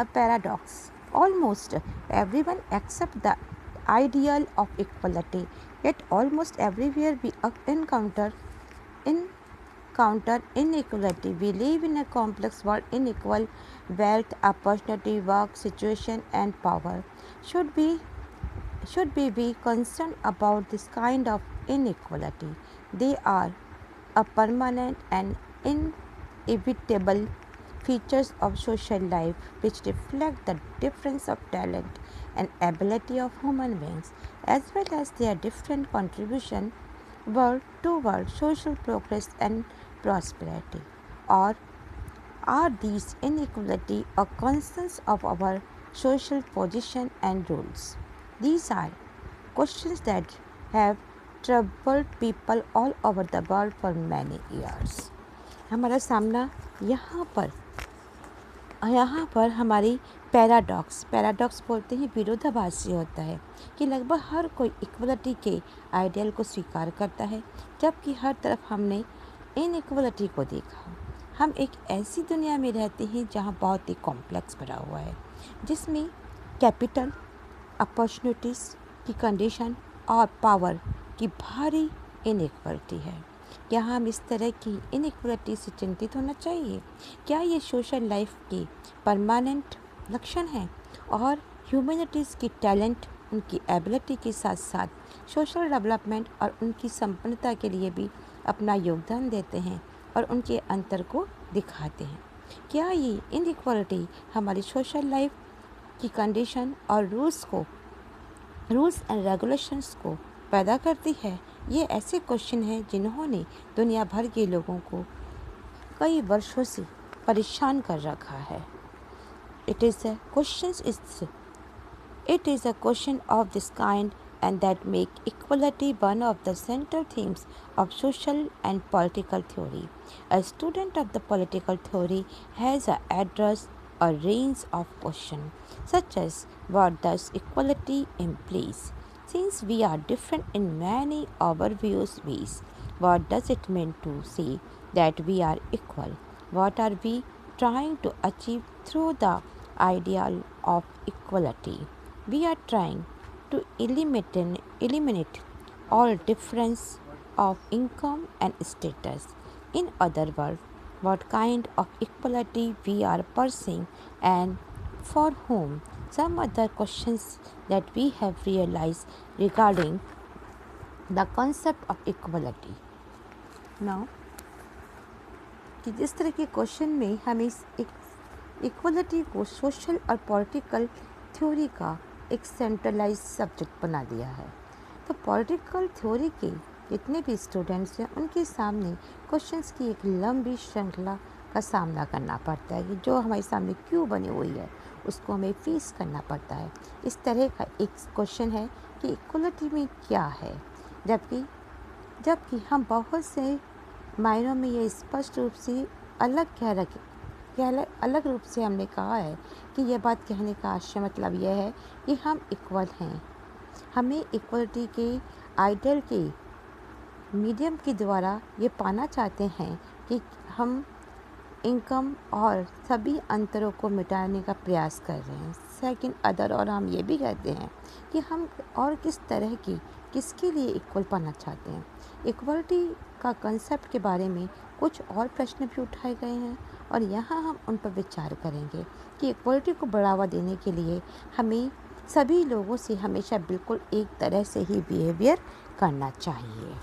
a paradox. Almost everyone accepts the ideal of equality, yet almost everywhere we encounter inequality. We live in a complex world, unequal wealth, opportunity, work, situation, and power. Should we should we be concerned about this kind of inequality? They are a permanent and inevitable features of social life which reflect the difference of talent and ability of human beings as well as their different contribution toward social progress and prosperity. Or are these inequality a consequence of our social position and rules? These are questions that have troubled people all over the world for many years. हमारा सामना यहाँ पर हमारी paradox बोलते हैं विरोधाभासी होता है कि लगभग हर कोई इक्वलिटी के आइडियल को स्वीकार करता है जबकि हर तरफ हमने इनइक्वलिटी को देखा। हम एक ऐसी दुनिया में रहते हैं जहाँ बहुत ही कॉम्प्लेक्स भरा हुआ है जिसमें कैपिटल, अपॉर्चुनिटीज़ की कंडीशन और पावर की भारी इनइक्वलिटी है। क्या हम इस तरह की इनइक्वलिटी से चिंतित होना चाहिए? क्या ये सोशल लाइफ की परमानेंट लक्षण है और ह्यूमैनिटीज़ की टैलेंट उनकी एबिलिटी के साथ साथ सोशल डेवलपमेंट और उनकी संपन्नता के लिए भी अपना योगदान देते हैं और उनके अंतर को दिखाते हैं? क्या ये इनइक्वालिटी हमारी सोशल लाइफ की कंडीशन और रूल्स एंड रेगुलेशंस को पैदा करती है? ये ऐसे क्वेश्चन हैं जिन्होंने दुनिया भर के लोगों को कई वर्षों से परेशान कर रखा है। It is a question of this kind and that make equality one of the central themes of social and political theory. A student of the political theory has addressed a range of questions such as what does equality implies? Since we are different in many obvious ways, what does it mean to say that we are equal? What are we trying to achieve through the ideal of equality? We are trying to eliminate all difference of income and status. In other words, what kind of equality we are pursuing and for whom? Some other questions that we have realized regarding the concept of equality. Now, कि जिस तरह के question में हमें equality को social और political theory का एक सेंट्रलाइज सब्जेक्ट बना दिया है, तो पॉलिटिकल थ्योरी के जितने भी स्टूडेंट्स हैं उनके सामने क्वेश्चंस की एक लंबी श्रृंखला का सामना करना पड़ता है कि जो हमारे सामने क्यों बनी हुई है उसको हमें फेस करना पड़ता है। इस तरह का एक क्वेश्चन है कि इक्वलिटी में क्या है, जबकि हम बहुत से मायनों में ये स्पष्ट रूप से अलग रूप से हमने कहा है कि यह बात कहने का आशय मतलब यह है कि हम इक्वल हैं। हमें इक्वलिटी के आइडियल के मीडियम के द्वारा ये पाना चाहते हैं कि हम इनकम और सभी अंतरों को मिटाने का प्रयास कर रहे हैं। सेकंड अदर, और हम ये भी कहते हैं कि हम और किस तरह की किसके लिए इक्वल पाना चाहते हैं। इक्वलिटी का कंसेप्ट के बारे में कुछ और प्रश्न भी उठाए गए हैं और यहाँ हम उन पर विचार करेंगे कि इक्वलिटी को बढ़ावा देने के लिए हमें सभी लोगों से हमेशा बिल्कुल एक तरह से ही बिहेवियर करना चाहिए।